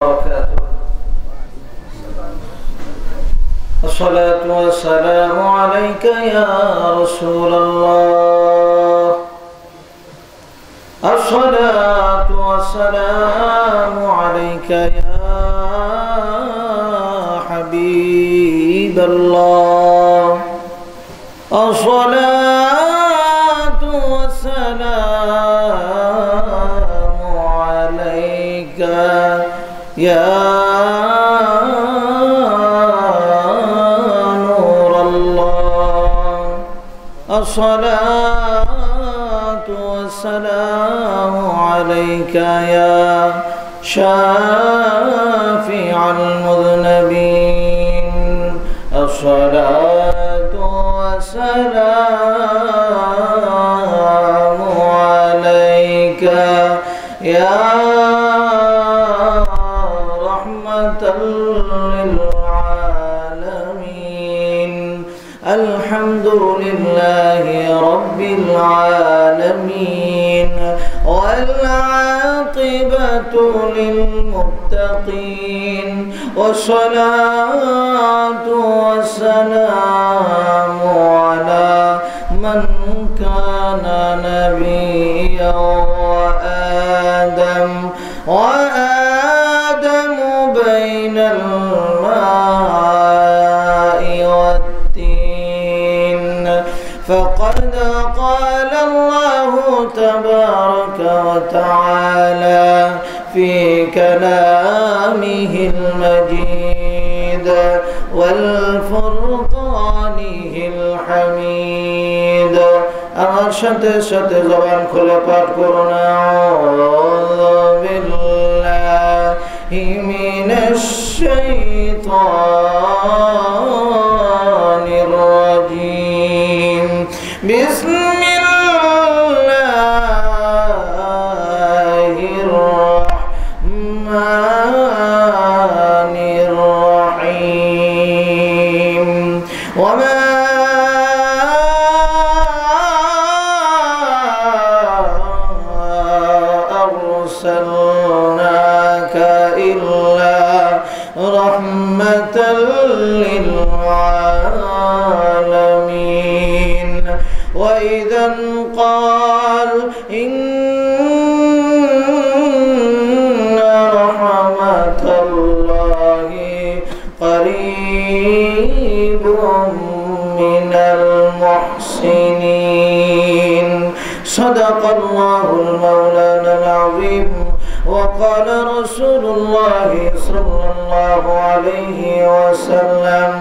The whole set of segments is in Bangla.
وبركاته. الصلاة والسلام عليك يا رسول الله. الصلاة والسلام عليك يا حبيب الله. الصلاة والسلام عليك يا نور الله. الصلاة والسلام عليك يا شافع المذنبين. الصلاة والسلام عليك يا رحمة للعالمين. الحمد لله رب العالمين والعاقبة للمتقين. والصلاة والسلام على من كان نبيا وآدم بين الماء والتين. فقد قال الله تبارك وتعالى في كلامه المجيد والفرقانه الحميد. আমার সাথে সাথে জবান খুলে পাঠ করুন আউযু বিল্লাহি মিনাশ শাইতানির রাজীম। বিসমিল্লাহির রাহমানির রাহিম। ওয়া أرسلناك إلا رحمة للعالمين. وإذا قال إن رحمة الله قريب من المحسنين. صدق الله المولانا العظيم. وقال رسول الله صلى الله عليه وسلم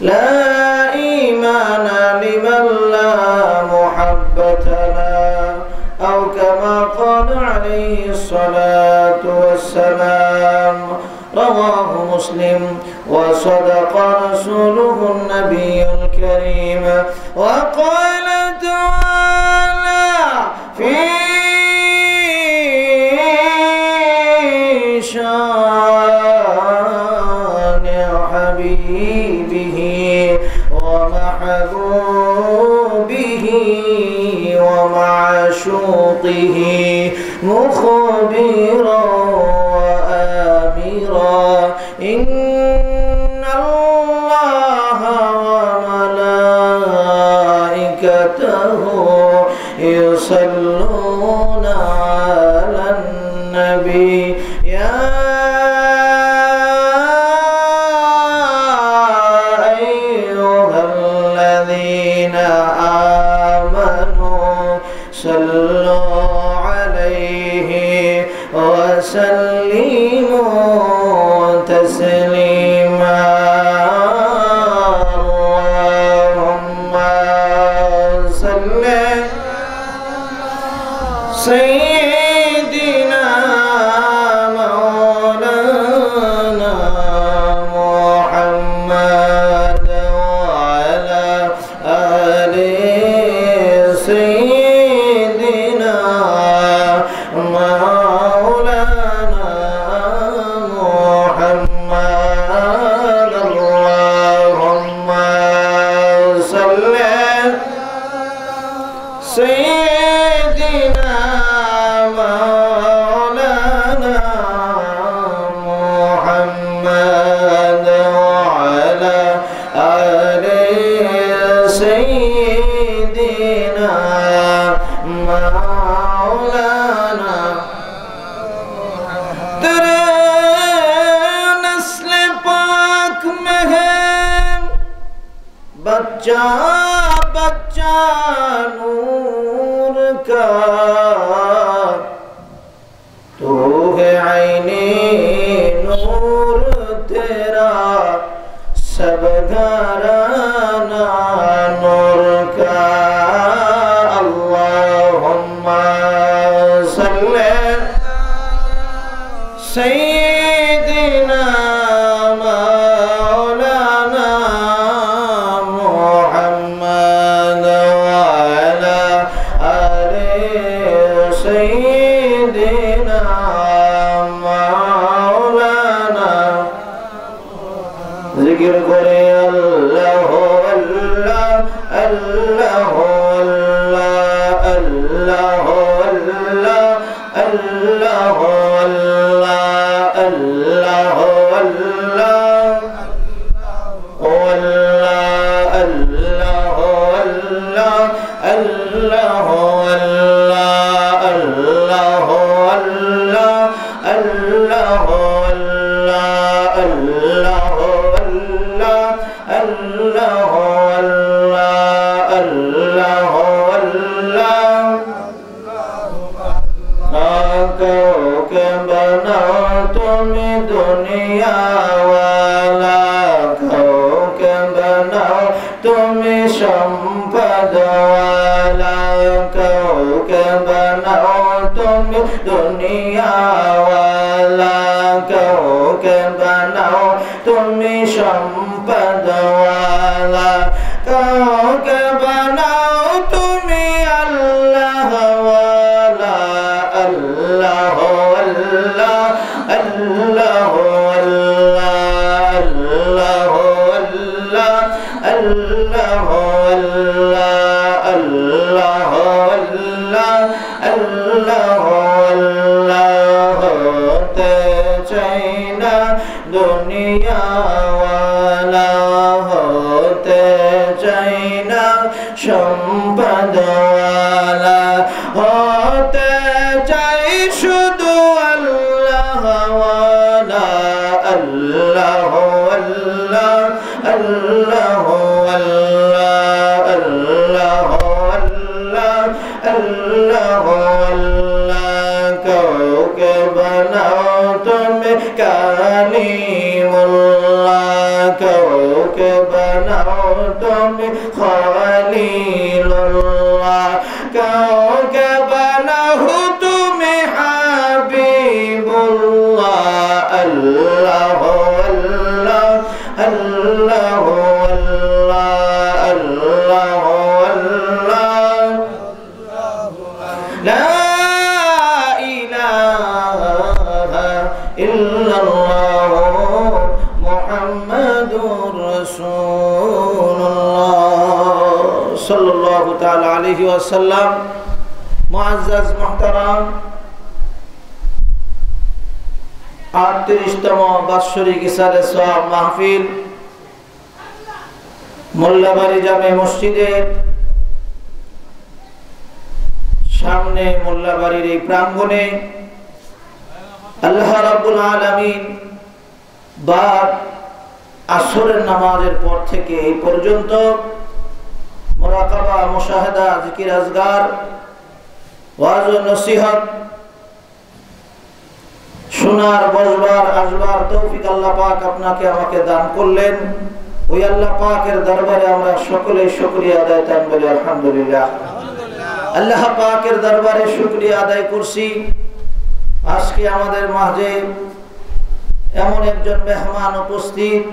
لا إيمان لمن لا محبة له، أو كما قال عليه الصلاة والسلام. رواه مسلم. وصدق رسوله النبي الكريم. وقال تعالى في شان حبيبه ومحبوبه ومعشوقه مخبرا وآمرا إن الله وملائكته يصلون على النبي. يا أيها الذين آمنوا صلوا عليه وسلموا تسليما. اللهم صل سيدنا مولانا محمد وعلى آل سيدنا مولانا محمد. तेरे नस्ल पाक में है बच्चा बच्चा नूर का तू है आईने नूर तेरा सब घराना नूर का अल्लाहुम्मा सल्ले सय्यिदिना मौलाना मुहम्मद वाला आले सय्यिदिना मौलाना जिक्र करे अल्लाह अल्लाह अल्लाह अल्लाह अल्लाह अल्लाह अल्लाह दुनिया वाला के बनाओ तुम्हें संपद वाला के बनाओ तुम्हें दुनिया वाला के बनाओ तुम्हें संपद वाला के बनाओ तुम्हें अल्लाह वाला अल्लाह अल्लाह अल्लाह अल्लाह अल्लाह अल्लाह अल्लाह अल्लाह होते चाइना दुनिया वाला होते चाइना संपद वाला होते चाइ शुद्ध अल्लाह वाला अल्लाह अल्लाह अल्लाह कालीमुल्लाह के बनाओ तुम्हें खलीलुल्लाह के बनाओ तुम्हें हबीबुल्लाह अल्लाह अल्लाह अल्लाह अल्लाह अल्लाह ला इलाहा इल्लल्लाह मुहम्मदुर रसूलुल्लाह सल्लल्लाहु ताला अलैहि वसल्लम। मुअज़्ज़ज़ मुहतरम 38तम বাৎসরিক ইসারে সওয়াব মাহফিল মোল্লাবাড়ি জামে মসজিদের সামনে মোল্লাবাড়ির এই প্রাঙ্গণে আল্লাহ রাব্বুল আলামিন বাদ আসরের নামাজের পর থেকে এই পর্যন্ত মুরাকাবা মুশাহাদা জিকির আজগার ওয়াজ ও নসিহত শোনার বসবার আসবার তৌফিক আল্লাহ পাক আপনাকে আমাকে দান করলেন। ওই আল্লাহ পাকের দরবারে আমরা সকলে শুকরিয়া আদায় তান বলি আলহামদুলিল্লাহ। আল্লাহ পাকের দরবারে শুকরিয়া আদায় করছি আজকে আমাদের মাঝে এমন একজন মেহমান উপস্থিত,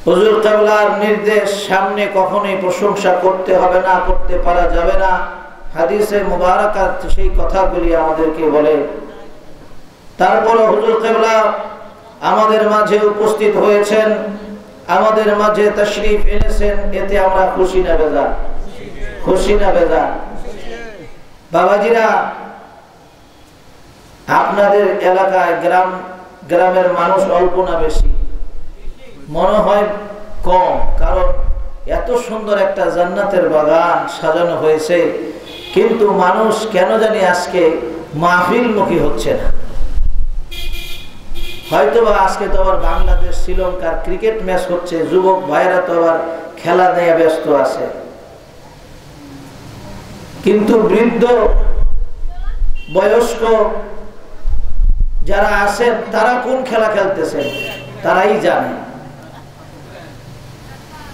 হুজুর কিবলার নির্দেশ সামনে কখনোই প্রশংসা করতে হবে না, করতে পারা যাবে না। হাদিসে মুবারাকাত সেই কথাগুলি আমাদেরকে বলে। তারপর হুজুর কিবলা আমাদের মাঝে উপস্থিত হয়েছেন, আমাদের মাঝে তাশরীফ এনেছেন, এতে আমরা খুশি না বেজার? খুশি না বেজার? বাবাজিরা, আপনাদের এলাকায় গ্রামের মানুষ অল্প না বেশি? মনে হয় কম, কারণ এত সুন্দর একটা জান্নাতের বাগান সাজানো হয়েছে, কিন্তু মানুষ কেন জানি আজকে মাহফিলমুখী হচ্ছে না। হয়তো বা আজকে তো আবার বাংলাদেশ শ্রীলঙ্কার ক্রিকেট ম্যাচ হচ্ছে, যুবক ভাইরা তো আবার খেলা নিয়ে ব্যস্ত আছে, কিন্তু বৃদ্ধ বয়স্ক যারা আছেন তারা কোন খেলা খেলতেছেন তারাই জানে।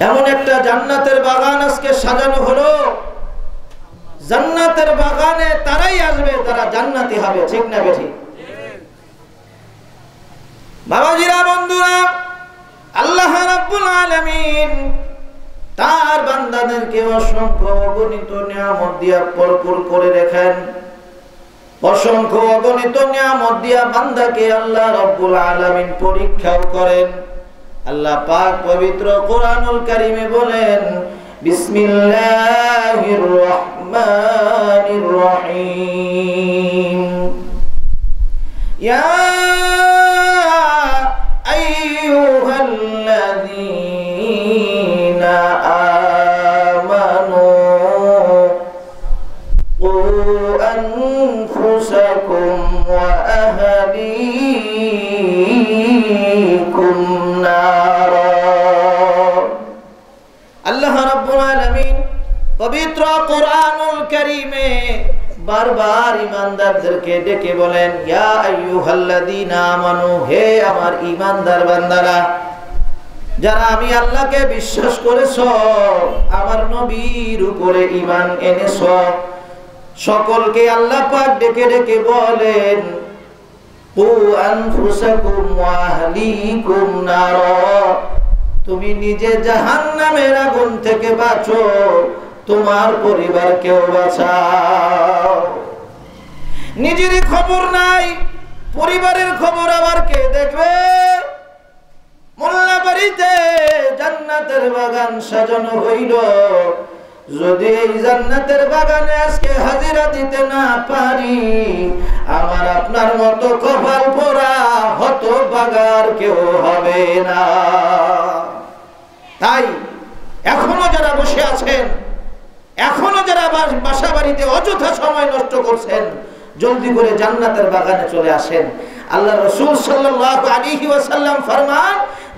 এমন একটা জান্নাতের বাগান আজকে সাজানো হলো, জান্নাতের বাগানে তারাই আসবে, তারা জান্নাতি হবে, ঠিক না বেঠিক? বাবাজিরা, বন্ধুরা, আল্লাহ রাব্বুল আলামিন তার বান্দাদেরকে অসংখ্য অগণিত নিয়ামত দিয়া ভরপুর করে রেখেন। অসংখ্য অগণিত নিয়ামত দিয়া বান্দাকে আল্লাহ রাব্বুল আলামিন পরীক্ষাও করেন। আল্লাহ পাক পবিত্র কোরআনুল কারীমে বলেন, বিসমিল্লাহির রহমানির রহিম, ইয়া আইয়ুহাল্লাযীনা আমানু কু আনফুসাকুম ওয়া আহলিকুম নারা। আল্লাহ রাব্বুল আলামিন পবিত্র কোরআনুল কারীমে বারবার ঈমানদারদেরকে ডেকে বলেন, ইয়া আইয়ুহাল্লাযীনা আমানু, হে আমার ঈমানদার বান্দারা, যারা আমি আল্লাহকে বিশ্বাস করেছো, আমার নবীর উপরে ঈমান এনেছো, সকলকে আল্লাহ পাক ডেকে ডেকে বলেন, কু আনফুসাকুম ওয়া আহলিকুম নারা, তুমি নিজে জাহান্নামের আগুন থেকে বাঁচো, তোমার পরিবারকেও বাঁচাও। নিজের খবর নাই, পরিবারের খবর আবার কে দেখবে? মোল্লা বাড়িতে জান্নাতের বাগান সাজানো হইল, যদি এই জান্নাতের বাগানে আজকে হাজিরা দিতে না পারি, আমার আপনার মতো কপাল পোড়া হতভাগার কেউ হবে না। তাই এখনো যারা বসে আছেন, এখনো যারা বাসা বাড়িতে অযথা সময় নষ্ট করছেন, জলদি করে জান্নাতের বাগানে চলে আসেন। আল্লাহ রাসূল সাল্লাল্লাহু আলাইহি ওয়াসাল্লাম ফরমান,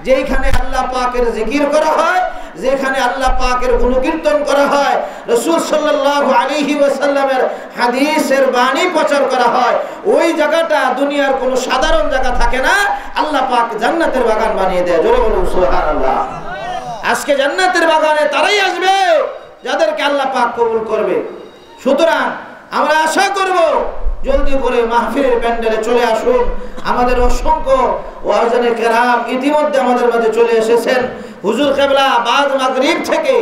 যেখানে আল্লাহ পাকের জিকির করা হয়, যেখানে আল্লাহ পাকের গুণকীর্তন করা হয়, রাসূল সাল্লাল্লাহু আলাইহি ওয়াসাল্লামের হাদিসের বাণী প্রচার করা হয়, ওই জায়গাটা দুনিয়ার কোনো সাধারণ জায়গা থাকে না, আল্লাহ পাক জান্নাতের বাগান বানিয়ে দেয়। জোরে বলুন সুবহানাল্লাহ। আজকে জান্নাতের বাগানে তারাই আসবে যাদেরকে আল্লাহ পাক কবুল করবে। সুতরাং আমরা আশা করব জলদি করে মাহফিলের প্যান্ডেলে চলে আসুন। আমাদের অসংখ্য ওয়াজনে কেরাম ইতিমধ্যে আমাদের মাঝে চলে এসেছেন। হুজুর কেবলা বাদ মাগরিব থেকে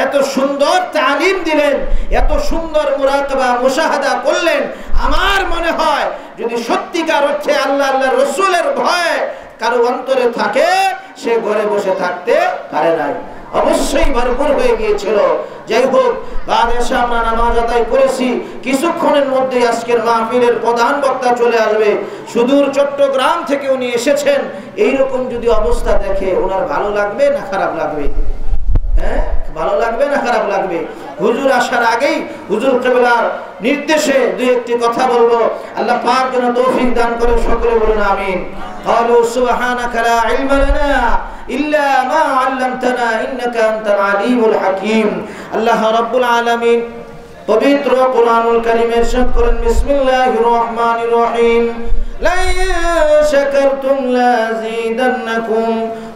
এত সুন্দর তালিম দিলেন, এত সুন্দর মুরাকাবা মুশাহাদা করলেন। আমার মনে হয় যদি সত্যিকার অর্থে আল্লাহ আল্লাহ রসুলের ভয় কারো অন্তরে থাকে, সে ঘরে বসে থাকতে পারে নাই, অবশ্যই ভরপুর হয়ে গিয়েছিল। যাই হোক, বাদ এসে আমরা নামাজ আদায় করেছি, কিছুক্ষণের মধ্যে আজকের মাহফিলের প্রধান বক্তা চলে আসবে। সুদূর চট্টগ্রাম থেকে উনি এসেছেন। এইরকম যদি অবস্থা দেখে ওনার ভালো লাগবে না খারাপ লাগবে? হ্যাঁ, ভালো লাগবে না খারাপ লাগবে? হুজুর আসার আগেই হুজুর কেবলার নির্দেশে দুই একটি কথা বলবো। আল্লাহ পাক যেন তৌফিক দান করে, সকলে বলুন আমিন। ক্বালু সুবহানাকা লা ইলমা লানা ইল্লা মা আল্লামতানা ইন্নাকা আনতাল আলিমুল হাকীম। আল্লাহ রাব্বুল আলামিন পবিত্র কোরআনুল কারীমে ইরশাদ করেন, বিসমিল্লাহির রহমানির রহিম, লা ইন শাকারতুম লাযীদান্নাকুম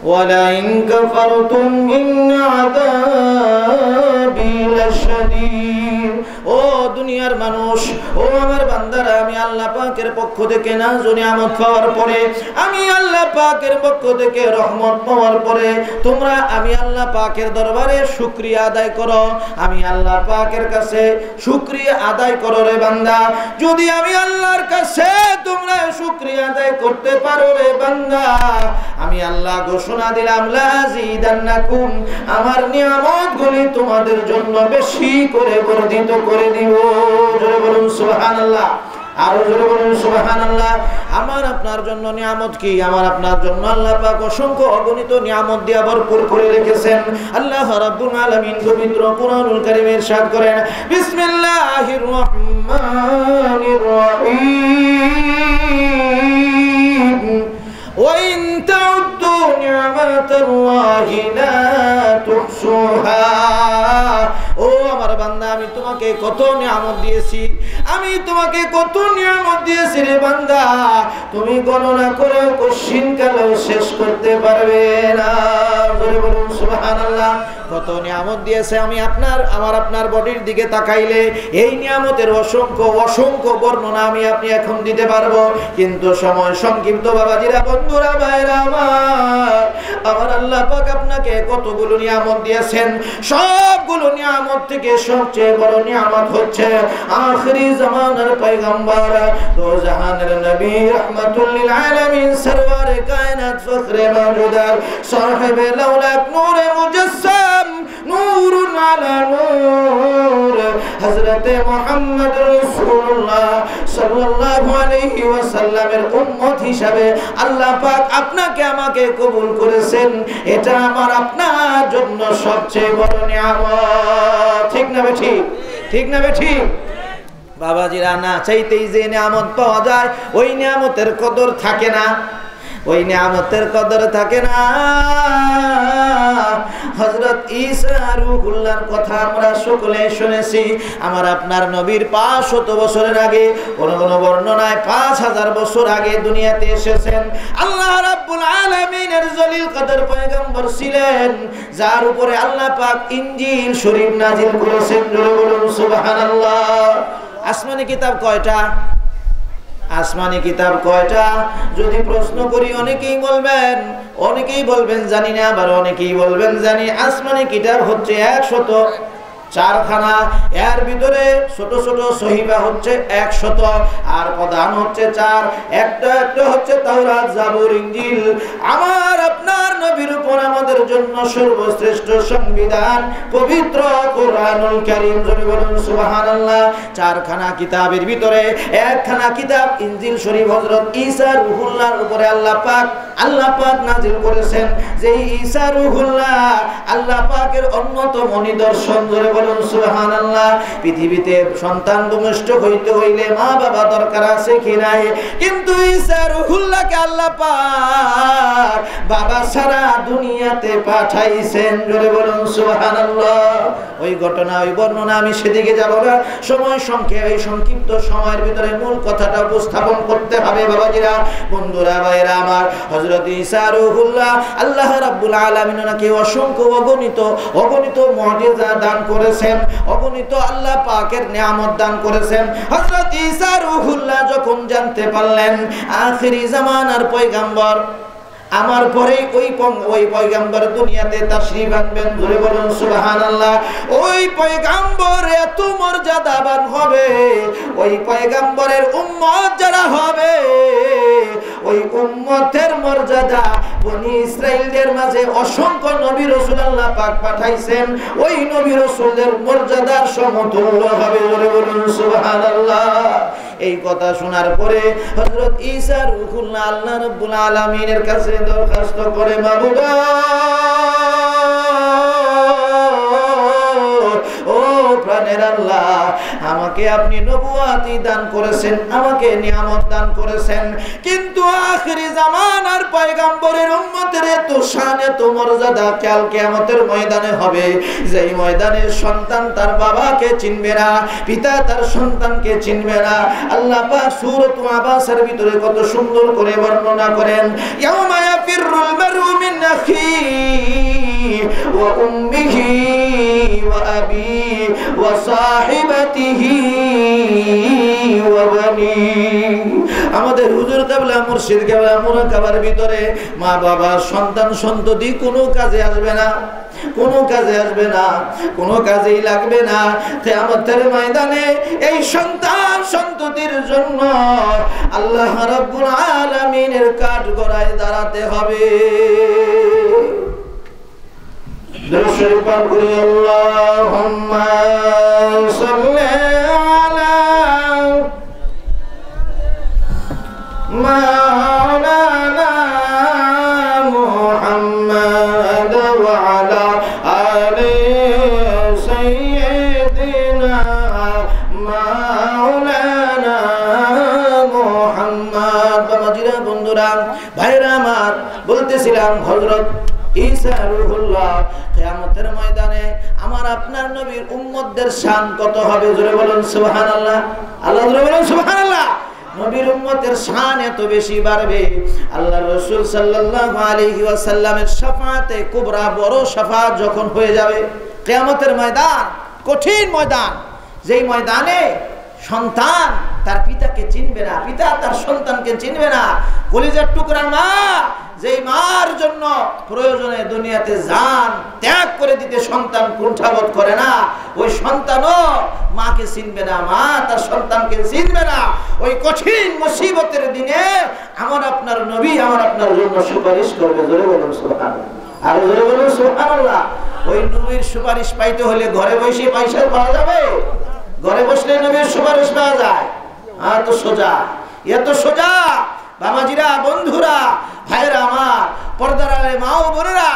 ওয়া লা ইন কাফারতুম ইন্না আযাবি লাশাদীদ। ও দুনিয়ার মানুষ, ও আমার বান্দারা, আমি আল্লাহ পাকের পক্ষ থেকে নাজ ও নিয়ামত পাওয়ার পরে, আমি আল্লাহ পাকের পক্ষ থেকে রহমত পাওয়ার পরে তোমরা আমি আল্লাহ পাকের দরবারে শুকরিয়া আদায় করো। আমি আল্লাহ পাকের কাছে শুকরিয়া আদায় করো রে বান্দা। যদি আমি আল্লাহর কাছে তোমরা শুকরিয়া আদায় করতে পারো রে বান্দা, আমি আল্লাহ ঘোষণা দিলাম, লাযীদান্নাকুম, আমার নিয়ামতগুলি তোমাদের জন্য বেশি করে বর্ধিত করে দিব। জোরে বলুন সুবহানাল্লাহ। আর জোরে বলুন সুবহানাল্লাহ। আমার আপনার জন্য নিয়ামত কি? আমার আপনার জন্য আল্লাহ পাক অসংখ্য অগণিত নিয়ামত দিয়ে ভরপুর করে রেখেছেন। আল্লাহ রাব্বুল আলামিন পবিত্র কুরআনুল কারীমে ইরশাদ করেন, বিসমিল্লাহির রহমানির রহিম, ওয়া ইন তাউদ্দু নি'মাতাল্লাহি লা তুহসুহা। ও আমার বান্দা, আমি তোমাকে কত নিয়ামত দিয়েছি, আমি তোমাকে কত নিয়ামত দিয়েছি রে বান্দা, তুমি গণনা করে কঠিন কালেও শেষ করতে পারবে না। বলে বলুন সুবহানাল্লাহ। কত নিয়ামত দিয়েছে আমি আমার আপনার বডির দিকে তাকাইলে এই নিয়ামতের অসংখ্য অসংখ্য বর্ণনা আমি আপনি এখন দিতে পারবো, কিন্তু সময় সংক্ষিপ্ত বাবাজিরা, বন্ধুরা, ভাইরা আমার আল্লাহ পাক আপনাকে কতগুলো নিয়ামত দিয়েছেন। সবগুলো নিয়ামত থেকে সবচেয়ে বড় নিয়ামত হচ্ছে আখিরি জামানার পয়গম্বর, দো জাহানের নবী, রাহমাতুল লিল আলামিন, সরওয়ারে কায়নাত, ফখরে মাওজুদাত, সাহেবে লাউলাক, নূরে মুজাসসাম, নূরুন আলা নূর, হযরতে মুহাম্মদ রাসূলুল্লাহ সাল্লাল্লাহু আলাইহি ওয়াসাল্লামের উম্মত হিসাবে আল্লাহ পাক আপনাকে আমাকে কবুল করেছেন। এটা আমার আপনার জন্য সবচেয়ে বড় নিয়ামত। ঠিক না বেঠিক? ঠিক না বেঠিক? বাবাজিরা, না চাইতেই যে নিয়ামত পাওয়া যায় ওই নিয়ামতের কদর থাকে না, ওই নিয়ামতের কদর থাকে না। হযরত ঈসা রূহুল্লাহর কথা আমরা সকলে শুনেছি। আমার আপনার নবীর 500 বছরের আগে, কোন কোন বর্ণনায় 5000 বছর আগে দুনিয়াতে এসেছেন। আল্লাহ রাব্বুল আলামিনের জলিল কদর পয়গম্বর ছিলেন, যার উপরে আল্লাহ পাক ইনজিল শরীফ নাজিল করেছেন। বলুন সুবহানাল্লাহ। আসমানি কিতাব কয়টা? আসমানি কিতাব কয়টা যদি প্রশ্ন করি অনেকেই বলবেন জানি না, আবার অনেকেই বলবেন জানি। আসমানি কিতাব হচ্ছে 104খানা, এর ভিতরে ছোট ছোট সহিফা হচ্ছে 100, আর প্রধান হচ্ছে 4। একটা হচ্ছে তাওরাত, জাবুর, ইনজিল। আমার আপনার নবীর উপর আমাদের জন্য সর্বশ্রেষ্ঠ সংবিধান পবিত্র কোরআনুল কারীম। জোরে বলুন সুবহানাল্লাহ। 4খানা কিতাবের ভিতরে 1খানা কিতাব ইনজিল শরীফ হযরত ঈসা রূহুল্লাহর উপরে আল্লাহ পাক নাজিল করেছেন। যে ঈসা রূহুল্লাহ আল্লাহ পাকের অন্যতম নিদর্শন। জোরে বলুন সুবহানাল্লাহ। পৃথিবীতে সন্তান ভূমিষ্ঠ হইতে হইলে মা বাবা দরকার আছে কি নাই, কিন্তু ঈসা রূহুল্লাহকে আল্লাহ পাক বাবা ছাড়া দুনিয়াতে পাঠাইছেন। জোরে বলুন সুবহানাল্লাহ। ওই ঘটনা, ওই বর্ণনা আমি সেদিকে যাব না, সময় সংক্ষেপ। এই সংক্ষিপ্ত সময়ের ভিতরে মূল কথাটা উপস্থাপন করতে হবে বাবাজিরা, বন্ধুরা, ভাইরা আমার। হযরত ঈসা রূহুল্লাহ আল্লাহ রাব্বুল আলামিন ওনাকে অসংখ্য অগণিত মুজিজা দান করেছেন, অগণিত আল্লাহ পাকের নিয়ামত দান করেছেন। হযরত ঈসা রূহুল্লাহ যখন জানতে পারলেন আখিরি জামানার পয়গম্বর আমার পরে ওই পয়গম্বর দুনিয়াতে তাশরীফ আনবেন। ধরে বলুন সুবহানাল্লাহ। ওই পয়গম্বর এত মর্যাদাবান হবে, ওই পয়গম্বরের উম্মত যারা হবে, ওই উম্মতের মর্যাদা বনি ইসরাইলদের মাঝে অসংখ্য নবী রাসূল আল্লাহ পাক পাঠাইছেন, ওই নবী রাসূলদের মর্যাদার সমতুল্য হবে। ধরে বলুন সুবহানাল্লাহ। এই কথা শোনার পরে হযরত ঈসা রূহুল্লাহ আল্লাহ রাব্বুল আলামিনের কাছে দরখাস্ত করে, মাবুদ ও প্রাণের আল্লাহ, আমাকে আপনি নবুয়াতি দান করেছেন, আমাকে নিয়ামত দান করেছেন, কিন্তু আখিরি জামানার পয়গম্বরের উম্মতের এত শান, এত মর্যাদা কাল কিয়ামতের ময়দানে হবে, যেই ময়দানে সন্তান তার বাবাকে চিনবে না, পিতা তার সন্তানকে চিনবে না। আল্লাহ পাক সূরাত আবাসের ভিতরে কত সুন্দর করে বর্ণনা করেন, ইয়াউমা ইয়াফিরুল মারউ মিন আখিহি ওয়া উম্মিহি ওয়া আবিহি ওয়া সাহিবাতিহি ওয়া বানি। আমাদের হুজুর কেবলা, মুর্শিদ কেবলা মুরাকাবার ভিতরে মা বাবা, সন্তান সন্ততি কোনো কাজে আসবে না, কোনো কাজে আসবে না, কোনো কাজেই লাগবে না। কিয়ামতের ময়দানে এই সন্তান সন্ততির জন্য আল্লাহ রাব্বুল আলামিনের কাঠগড়ায় দাঁড়াতে হবে। দুরূদ শরীফ পাঠ করি, আল্লাহুম্মা সাল্লি আলা মাওলানা মুহাম্মদ ওয়া আলা আলি সাইয়্যিদিনা মাওলানা মুহাম্মদ। বাবাজিরা, বন্ধুরা, ভাইরা আমার, বলতেছিলাম হযরত ঈসা রূহুল্লাহ কিয়ামতের ময়দানে আমার আপনার নবীর উম্মতদের শান কত হবে, জোরে বলুন সুবহানাল্লাহ। আল্লাহ জোরে বলুন সুবহানাল্লাহ। নবীর উম্মতের শান এত বেশি বাড়বে, আল্লাহর রাসূল সাল্লাল্লাহু আলাইহি ওয়াসাল্লামের শাফাআতে কুবরা, বড় শাফাআত যখন হয়ে যাবে, কিয়ামতের ময়দান কঠিন ময়দান, যেই ময়দানে সন্তান তার পিতাকে চিনবে না, পিতা তার সন্তানকে চিনবে না। কলিজার টুকরা মা, যেই মার জন্য প্রয়োজনে দুনিয়াতে জান ত্যাগ করে দিতে সন্তান কুণ্ঠাবোধ করে না, ওই সন্তানও মাকে চিনবে না, মা তার সন্তানকে চিনবে না। ওই কঠিন মুসিবতের দিনে আমার আপনার নবী আমার আপনার জন্য সুপারিশ করবে, জোরে বলুন সুবহানাল্লাহ। আর জোরে বলুন সুবহানাল্লাহ। ওই নবীর সুপারিশ পাইতে হলে ঘরে বসে পয়সা পাওয়া যাবে? ঘরে বসলে নবীর সুপারিশ পাওয়া যায়? এত সোজা, এত সোজা। বাবাজিরা, বন্ধুরা, ভাইরা আমার, পর্দার আড়ালে মা ও বোনেরা,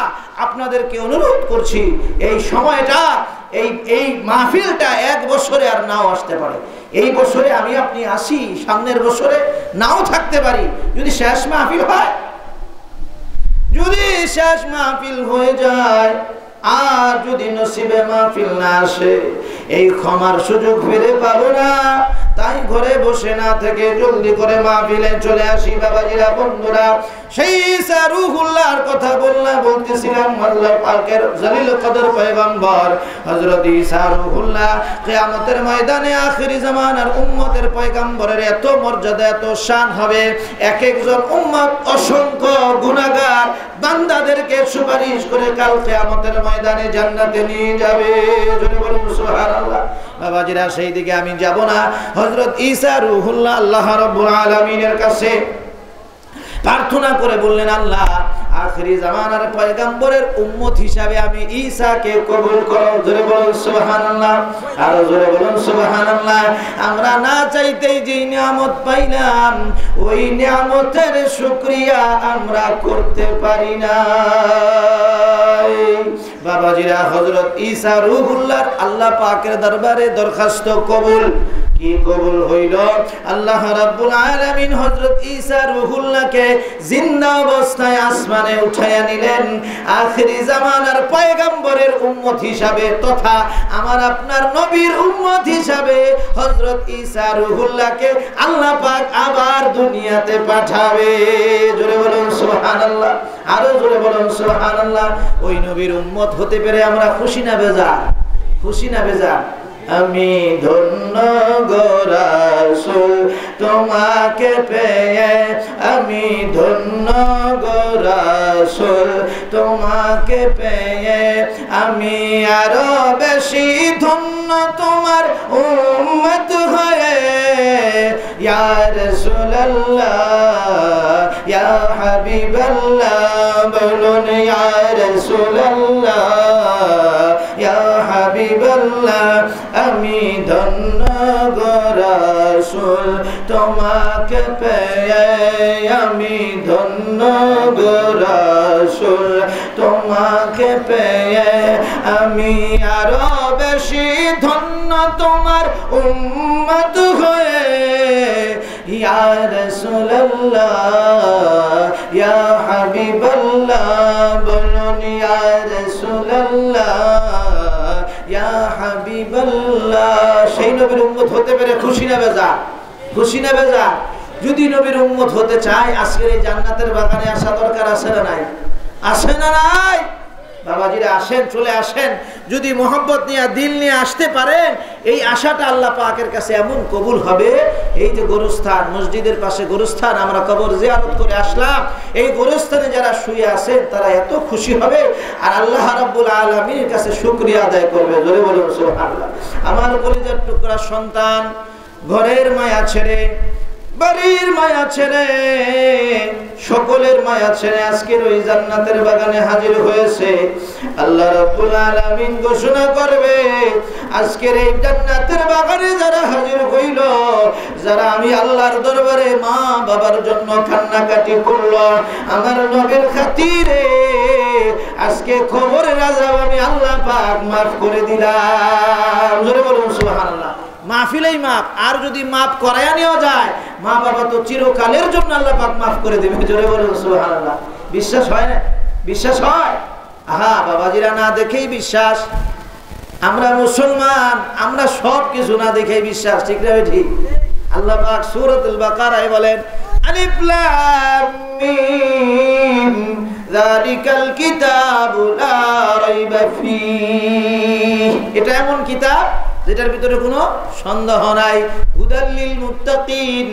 আপনাদেরকে অনুরোধ করছি, এই সময়টা, এই মাহফিলটা এক বছরে আর নাও আসতে পারে। এই বছরে আমি আপনি আসি, সামনের বছরে নাও থাকতে পারি। যদি শেষ মাহফিল হয়, যদি শেষ মাহফিল হয়ে যায়, আর যদি নসিবে মাহফিল না আসে, এই ক্ষমার সুযোগ ফিরে পাবো না। তাই ঘরে বসে না থেকে জলদি করে মাহফিলে চলে আসি। বাবাজিরা, বন্ধুরা, সেই ঈসা রূহুল্লাহর কথা বলতেছিলাম। আল্লাহ পাকের জলিল কদর পয়গম্বর হযরত ঈসা রূহুল্লাহ কিয়ামতের ময়দানে আখিরি জামানার উম্মতের পয়গম্বরের এত মর্যাদা, এত শান হবে, এক একজন উম্মত অসংখ্য গুনাহগার বান্দাদেরকে সুপারিশ করে কাল কিয়ামতের ময়দানে জান্নাতে নিয়ে যাবে। জোরে বলুন সুবহানাল্লাহ। বাবাজিরা, সেই দিকে আমি যাব না। হযরত ঈসা রূহুল্লাহ আল্লাহ রাব্বুল আলামিনের কাছে প্রার্থনা করে বললেন, আল্লাহ, আখিরি জামানার পয়গম্বরের উম্মত হিসাবে আমি ঈসাকে কবুল করো। জোরে বলুন সুবহানাল্লাহ। আর জোরে বলুন সুবহানাল্লাহ। আমরা না চাইতেই যে নিয়ামত পাইলাম, ওই নিয়ামতের শুকরিয়া আমরা করতে পারি না। বাবাজিরা, হযরত ঈসা রূহুল্লাহ আল্লাহ পাকের দরবারে দরখাস্ত কবুল। কি কবুল হইল? আল্লাহ রাব্বুল আলামিন হযরত ঈসা রূহুল্লাহকে জিন্দা অবস্থায় আসমানে উঠাইয়া নিলেন। আখিরি জামানার পয়গম্বরের উম্মত হিসাবে তথা আমার আপনার নবীর উম্মত হিসাবে হযরত ঈসা রূহুল্লাহকে আল্লাহ পাক আবার দুনিয়াতে পাঠাবে। জোরে বলুন সুবহানাল্লাহ। আরো জোরে বলুন সুবহানাল্লাহ। ওই নবীর উম্মত হতে পেরে আমরা খুশি না বেজার? খুশি না বেজার? আমি ধন্য গো রাসূল তোমাকে পেয়ে, আমি ধন্য গো রাসূল তোমাকে পেয়ে, আমি আরো বেশি ধন্য তোমার উম্মত হয়ে। ইয়া রাসূলুল্লাহ, ইয়া হাবিবাল্লাহ, বলুন ইয়া রাসূলুল্লাহ, ইয়া হাবিবাল্লাহ, আমি ধন্য গো রাসূল তোমাকে পেয়ে, আমি ধন্য গো রাসূল তোমাকে পেয়ে, আমি আরো বেশি ধন্য তোমার উম্মত হয়ে। ইয়া রাসূলুল্লাহ, ইয়া হাবিবাল্লাহ, বলুন ইয়া রাসূলুল্লাহ, ইয়া হাবিবাল্লাহ। সেই নবীর উম্মত হতে পেরে খুশি না বেজার? খুশি না বেজার? যদি নবীর উম্মত হতে চাই, আজকের এই জান্নাতের বাগানে আসা দরকার আছে না নাই? আসে না নাই? বাবাজিরা, আসেন, চলে আসেন। যদি মোহাম্মত নিয়ে, দিল নিয়ে আসতে পারেন, এই আশাটা আল্লাহ পাকের কাছে এমন কবুল হবে। এই যে গোরস্থান, মসজিদের পাশে গোরস্থান, আমরা কবর জিয়ারত করে আসলাম, এই গোরস্থানে যারা শুয়ে আছেন তারা এত খুশি হবে আর আল্লাহ রাব্বুল আলামিনের কাছে শুকরিয়া আদায় করবে। জোরে বলুন সুবহানাল্লাহ। আমার কলিজার টুকরা সন্তান ঘরের মায়া ছেড়ে, বাড়ির মায়া ছেড়ে, সকল সকলের মায়া ছেড়ে আজকের ওই জান্নাতের বাগানে হাজির হয়েছে। আল্লাহ রাব্বুল আলামিন ঘোষণা করবে, আজকের এই জান্নাতের বাগানে যারা হাজির হইল, যারা আমি আল্লাহর দরবারে মা বাবার জন্য কান্নাকাটি করলো, আমার নবীর খাতিরে আজকে খবরের আযাব আমি আল্লাহ পাক মাফ করে দিলাম। জোরে বলুন সুবহানাল্লাহ। মাহফিলেই মাপ, আর যদি মাপ করায়া নেওয়া যায়, মা বাবা তো চিরকালের জন্য আল্লাহ পাক মাফ করে দেবে। জোরে বলুন সুবহানাল্লাহ। বিশ্বাস হয় না? বিশ্বাস হয়? আহা বাবাজিরা, না দেখেই বিশ্বাস। আমরা মুসলমান, আমরা সব কিছু না দেখেই বিশ্বাস, ঠিক না? ঠিক। আল্লাহ পাক সূরাতুল বাকারায় বলেন, আলিফ লাম মিম যালিকাল কিতাবু লা রাইবা ফীহ। এটা এমন কিতাব যেটার ভিতরে কোনো সন্দেহ নাই। হুদাল লিল মুত্তাকিন,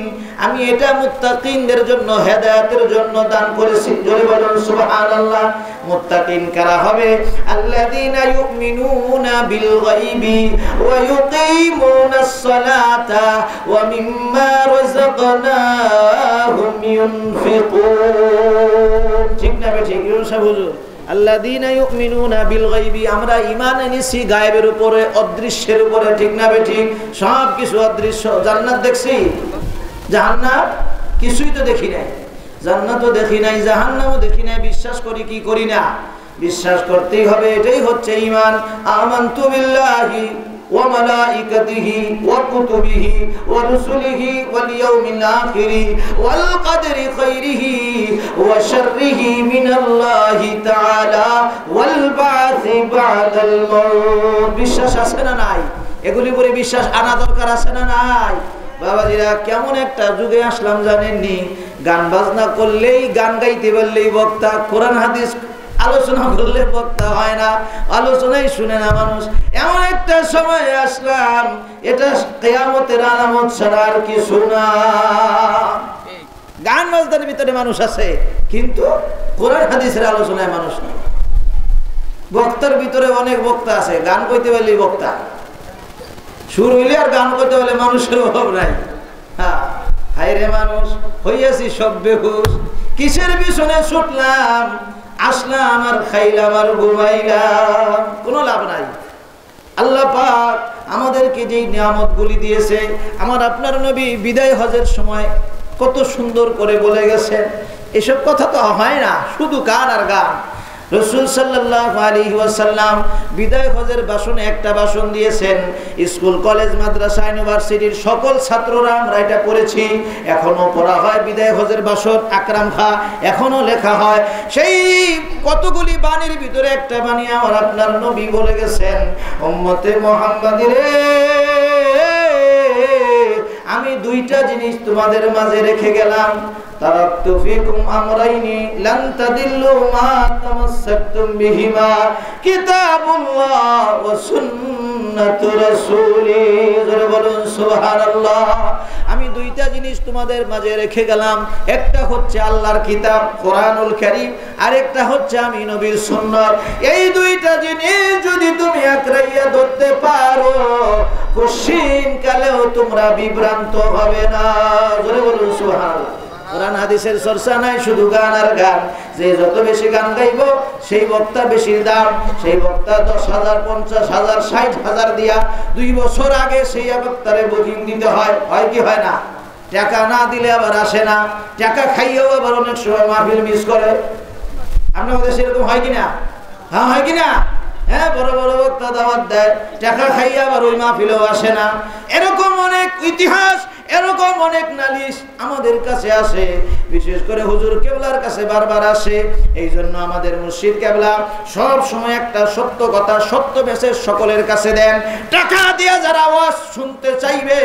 আমি এটা মুত্তাকিনদের জন্য, হেদায়েতের জন্য দান করেছি। জোরে বলুন সুবহানাল্লাহ। মুত্তাকিন কারা হবে? আল্লাযীনা ইউমিনুনা বিল গায়বি ওয়া ইউকিমুনাস সালাতা ওয়া মিম্মা রাযাকনাহুম ইউনফিকুন। ঠিক না ঠিক? ইউসা হুজুর, আল্লাযীনা ইউমিনুনা বিল গায়বি, আমরা ঈমান এনেছি গায়েবের উপরে, অদৃশ্যের উপরে, ঠিক না ঠিক? সব কিছু অদৃশ্য। জান্নাত দেখছি, জাহান্নাম কিছুই তো দেখি নাই। জান্নাতও দেখি নাই, জাহান্নামও দেখি নাই, বিশ্বাস করি কি করি না? বিশ্বাস করতেই হবে। এটাই হচ্ছে ঈমান। আমানতু বিল্লাহি ওয়া মালাইকাতিহি ওয়া কুতুবিহি ওয়া রুসুলিহি ওয়াল ইয়াউমিল আখিরি ওয়াল কদরি খাইরিহি ওয়া শাররিহি মিনাল্লাহি তাআলা ওয়াল বা'সি বা'দাল মাউত। বিশ্বাস আছে না নাই? এগুলি পরে বিশ্বাস আনা দরকার আছে না নাই? বাবাজিরা, কেমন একটা যুগে আসলাম জানেননি? গান বাজনা করলেই, গান গাইতে পারলেই বক্তা, কোরআন হাদিস আলোচনা করলে বক্তা হয় না, আলোচনাই শুনে না মানুষ। এমন একটা সময় আসলাম, এটা কিয়ামতের আলামত ছাড়া আর কিছু না। গান বাজনার ভিতরে মানুষ আছে, কিন্তু কোরআন হাদিসের আলোচনায় মানুষ নেই। বক্তার ভিতরে অনেক বক্তা আছে, গান কইতে পারলেই বক্তা। সুর হইলে আর গান করতে বলে মানুষের অভাব নাই। হ্যাঁ, হায় রে মানুষ, হইয়াছি সব বেহুশ, কিসের পিছনে ছুটলাম, আসলাম আর খাইলাম আর ঘুমাইলাম, কোনো লাভ নাই। আল্লাহ পাক আমাদেরকে যেই নিয়ামতগুলি দিয়েছে, আমার আপনার নবী বিদায় হজের সময় কত সুন্দর করে বলে গেছেন। এসব কথা তো হয় না, শুধু গান আর গান। রাসূল সাল্লাল্লাহু আলাইহি ওয়াসাল্লাম বিদায় হজের ভাষণে একটা ভাষণ দিয়েছেন। স্কুল, কলেজ, মাদ্রাসা, ইউনিভার্সিটির সকল ছাত্ররা আমরা এটা পড়েছি, এখনো পড়া হয় বিদায় হজের ভাষণ। আকরাম খা এখনো লেখা হয়। সেই কতগুলি বাণীর ভিতরে একটা বাণী আমার আপনার নবী বলে গেছেন, উম্মতে মুহাম্মাদি রে, আমি দুইটা জিনিস তোমাদের মাঝে রেখে গেলাম। তারাকতু ফীকুম আমরাইনি লান তাদিল্লু মা তামাসসাকতুম বিহিমা, কিতাবুল্লাহ ওয়া সুন্নাতু রাসূলি। জোরে বলুন সুবহানাল্লাহ। আমি দুইটা জিনিস তোমাদের মাঝে রেখে গেলাম, একটা হচ্ছে আল্লাহর কিতাব কোরআনুল কারীম, আর একটা হচ্ছে আমি নবীর সুন্নাত। এই দুইটা জিনিস যদি তুমি আকরাইয়া ধরতে পারো, কোশ্চিন কালেও তোমরা বিভ্রান্ত হবে না। জোরে বলুন সুবহানাল্লাহ। কোরআন হাদিসের চর্চা নাই, শুধু গান আর গান। যে যত বেশি গান গাইব সেই বক্তা বেশি দাম। সেই বক্তা 10,000, 50,000, 60,000 দিয়া 2 বছর আগে সেই বক্তারে বুকিং দিতে হয়। হয় কি হয় না? টাকা না দিলে আবার আসে না, টাকা খাইয়েও আবার অনেক সময় মাহফিল মিস করে। আপনার দেশে এরকম হয় কিনা? হ্যাঁ, হয় কিনা? হ্যাঁ, বড় বড় বক্তা দাওয়াত দেয়, টাকা খাইয়ে আবার ওই মাহফিলেও আসে না। এরকম অনেক ইতিহাস, এরকম অনেক নালিশ আমাদের কাছে আসে, বিশেষ করে হুজুর কেবলার কাছে বারবার আসে। এই জন্য আমাদের মুর্শিদ কেবলা সব সময় একটা সত্য কথা, সত্য মেসেজ সকলের কাছে দেন। টাকা দিয়ে যারা ওয়াজ শুনতে চাইবে,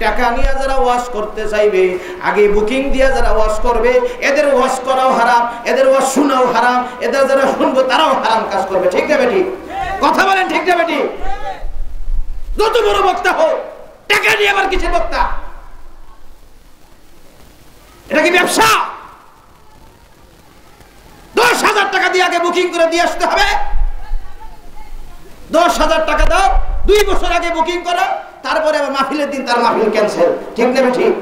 টাকা নিয়ে যারা ওয়াজ করতে চাইবে, আগে বুকিং দিয়ে যারা ওয়াজ করবে, এদের ওয়াজ করাও হারাম, এদের ওয়াজ শোনাও হারাম, এদের যারা শুনবে তারাও হারাম কাজ করবে। ঠিক না বেটি? কথা বলেন, ঠিক না বেটি? যত বড় বক্তা হোক, টাকা নিয়ে আবার কিসের বক্তা? এটা কি ব্যবসা? 10,000 টাকা দিয়ে আগে বুকিং করে দিয়ে আসতে হবে। 10,000 টাকা দাও, 2 বছর আগে বুকিং করো, তারপরে আবার মাহফিলের দিন তার মাহফিল ক্যান্সেল। ঠিক না ঠিক?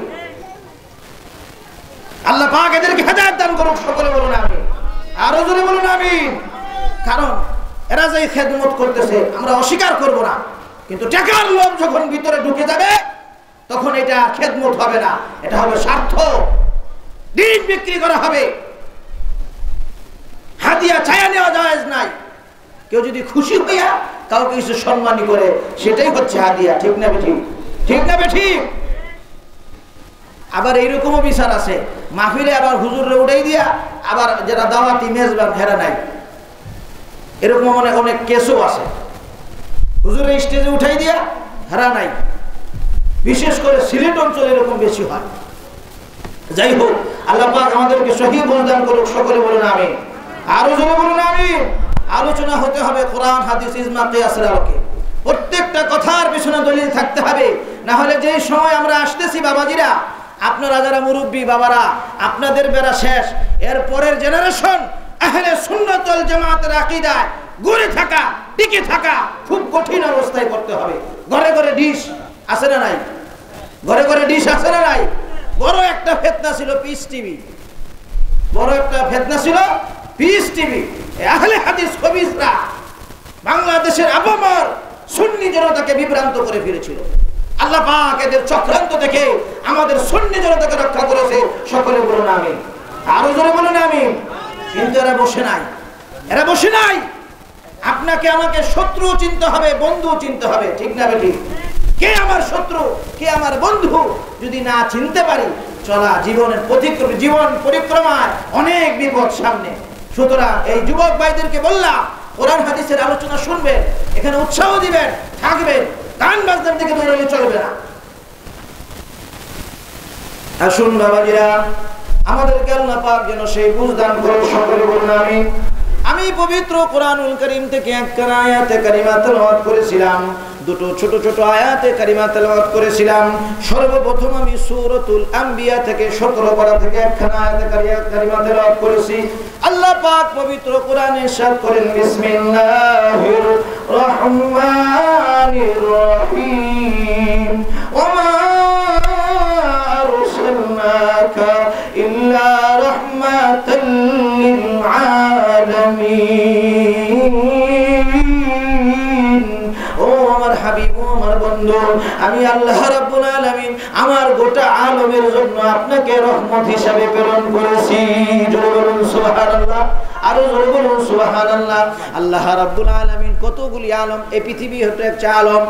আল্লাহ পাক এদেরকে হেদায়েত দান করুক, সকলে বলুন আমিন, আরো জোরে বলুন আমিন। কারণ এরা যে খেদমত করতেছে আমরা অস্বীকার করব না, কিন্তু টাকার লোভ যখন ভিতরে ঢুকে যাবে তখন এটা খেদমত হবে না, এটা হবে স্বার্থ, দিন বিক্রি করা হবে। হাদিয়া চায়া নেওয়া জায়েজ নাই। কেউ যদি খুশি হইয়া কাউকে কিছু সম্মানী করে সেটাই হচ্ছে হাদিয়া, ঠিক না বেঠিক? ঠিক না বেঠিক? আবার এইরকমও বিচার আছে, মাহফিলে আবার হুজুরে উঠাই দিয়া আবার যারা দাওয়াতি মেজবান হেরা নাই, এরকম অনেক কেসও আছে। হুজুরের স্টেজে উঠাই দিয়া হেরা নাই, বিশেষ করে সিলেট অঞ্চলে এরকম বেশি হয়। যাই হোক, আল্লাহ পাক আমাদেরকে সহিহ বুঝদান করুক, সকলে বলুন আমিন, আরো জোরে বলুন আমিন। আলোচনা হতে হবে কোরআন, হাদিস, ইজমা, কিয়াসের আলোকে। প্রত্যেকটা কথার পিছনে দলিল থাকতে হবে, না হলে যে সময় আমরা আসতেছি বাবাজিরা, আপনারা যারা মুরব্বী বাবারা, আপনাদের বেড়া শেষ, এর পরের জেনারেশন আহলে সুন্নাত ওয়াল জামাতের আকীদায় গড়ে থাকা, টিকে থাকা খুব কঠিন অবস্থায় করতে হবে। ঘরে ঘরে ডিশ আছে না নাই? ঘরে ঘরে ডিশ আছে না নাই? বড় একটা ফিতনা ছিল পিস টিভি, বড় একটা ফিতনা ছিল পিস টিভি। আহলে হাদিস কবিরা বাংলাদেশের আপামর সুন্নি জনতাকে বিভ্রান্ত করে ফিরেছিল। আল্লাহ পাক এদের চক্রান্ত থেকে আমাদের সুন্নি জনতাকে রক্ষা করেছে, সকলে বলুন আমিন, আরো জোরে বলুন আমিন। কিন্তু এরা বসে নাই, এরা বসে নাই। আপনাকে আমাকে শত্রু চিনতে হবে, বন্ধু চিনতে হবে, ঠিক না বেঠিক? কে আমার শত্রু, কে আমার বন্ধু যদি না চিনতে পারি, চলা জীবনের জীবন পরিক্রমায় অনেক বিপদ সামনে। সুতরাং এই যুবক ভাইদেরকে বললাম, কোরআন হাদিসের আলোচনা শুনবেন, এখানে উৎসাহ দিবেন, থাকবেন, গান বাজনার দিকে দৌড়ালে চলবে না। আসুন বাবাজিরা, আমাদেরকে আল্লাহ পাক যেন সেই বুঝ দান করুন, সকলে বলুন আমিন। আমি পবিত্র কোরআনুল কারীম থেকে একটা আয়াতে কারিমা তেলাওয়াত করেছিলাম, দুটো ছোট ছোট আয়াতে কারিমা তেলাওয়াত করেছিলাম। সর্বপ্রথম আমি সূরাতুল আম্বিয়া থেকে 17 পারা থেকে একখানা আয়াতে কারিমা তেলাওয়াত করেছি। আল্লাহ পাক পবিত্র কোরআনে ইরশাদ করেন, বিসমিল্লাহির রহমানির রহিম, ওমা আরসালনাকা ইল্লা রাহমাতাল লিল আলামিন। ও আমার হাবিব, ও আমার বন্ধু, আমি আল্লাহ রাব্বুল আলামিন আমার গোটা আলমের জন্য আপনাকে রহমত হিসাবে প্রেরণ করেছি। জোরে বলুন সুবহানাল্লাহ, আরো জোরে বলুন সুবহানাল্লাহ। আল্লাহ রাব্বুল আলামিন কতগুলি আলম, এই পৃথিবী হতে একটা আলম,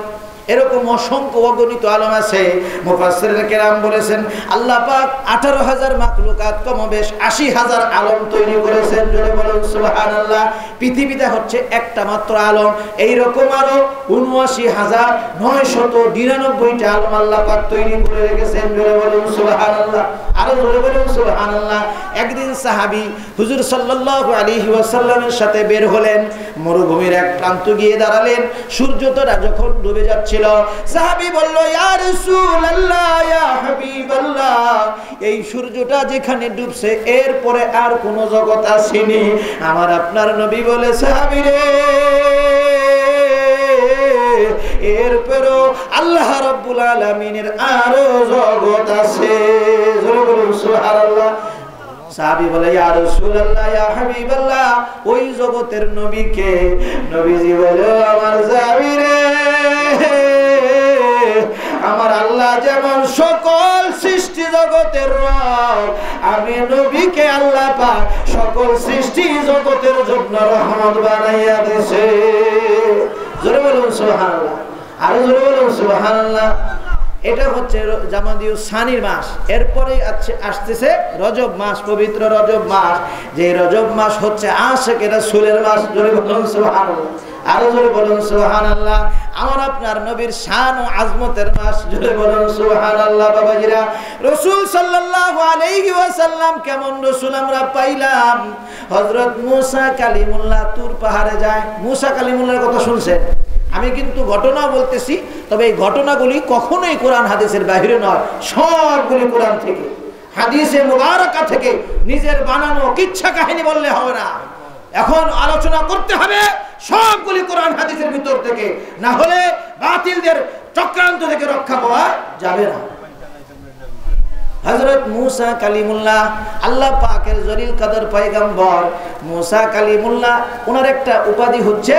এরকম অসংখ্য অগণিত আলম আছে। মুফাসসিরিন কেরাম বলেছেন আল্লাহ পাক 18,000 মাখলুকাত কমবেশ 80,000 আলম তৈরি করেছেন। জোরে বলুন সুবহানাল্লাহ। পৃথিবীতে হচ্ছে একটা মাত্র আলম, এইরকম আরো 79,999টা আলম আল্লাহ পাক তৈরি করে রেখেছেন। জোরে বলুন সুবহানাল্লাহ, আরো জোরে বলুন সুবহানাল্লাহ। একদিন সাহাবী হুজুর সাল্লাল্লাহু আলাইহি ওয়াসাল্লামের সাথে বের হলেন, মরুভূমির এক প্রান্ত গিয়ে দাঁড়ালেন। সূর্যটা যখন ডুবে যাচ্ছে, সাহাবী বলল, ইয়া রাসূলুল্লাহ, ইয়া হাবিবাল্লাহ, এই সূর্যটা যেখানে ডুবছে এরপরে আর কোন জগৎ আসেনি। আমার আপনার নবী বলে, সাহাবী রে, এরপরও আল্লাহ রাব্বুল আলামিনের আরো জগৎ আছে। জোরে বলুন সুবহানাল্লাহ। সাহাবী বলে, ইয়া রাসূলুল্লাহ, ইয়া হাবিবাল্লাহ, ওই জগতের নবীকে? নবীজি বলে, আমার সাহাবী রে, আমার আল্লাহ যেমন সকল সৃষ্টি জগতের রব, আমি নবীকে আল্লাহ পাক সকল সৃষ্টি জগতের জন্য রহমত বানাইয়া দিয়েছে। জোরে বলুন সুবহানাল্লাহ, আরো জোরে বলুন সুবহানাল্লাহ। এটা হচ্ছে জামাদিউ সানির মাস, এরপরে আসতেছে রজব মাস, পবিত্র রজব মাস। যে রজব মাস হচ্ছে আশিকের রাসূলের মাস। জোরে বলুন সুবহানাল্লাহ, আরো জোরে বলুন সুবহানাল্লাহ। আমার আপনার নবীর শান ও আজমতের মাস। জোরে বলুন সুবহানাল্লাহ। বাবাজিরা, রাসূল সাল্লাল্লাহু আলাইহি ওয়াসাল্লাম কেমন রাসূল আমরা পাইলাম। হযরত মুসা কালিমুল্লাহ তুর পাহাড়ে যায়। মুসা কালিমুল্লাহর কথা শুনছেন? আমি কিন্তু ঘটনা বলতেছি, তবে এই ঘটনাগুলি কখনোই কোরআন হাদিসের বাইরে নয়, সবগুলি কোরআন থেকে, হাদিসে মুবারাকা থেকে, নিজের বানানো কিচ্ছা কাহিনী বললে হবে না। এখন আলোচনা করতে হবে সবগুলি কোরআন হাদিসের ভিতর থেকে, না হলে বাতিলদের চক্রান্ত থেকে রক্ষা পাওয়া যাবে না। হযরত মুসা কালিমুল্লাহ, আল্লাহ পাকের জলিল কদর পয়গম্বর মুসা কালিমুল্লাহ, ওনার একটা উপাধি হচ্ছে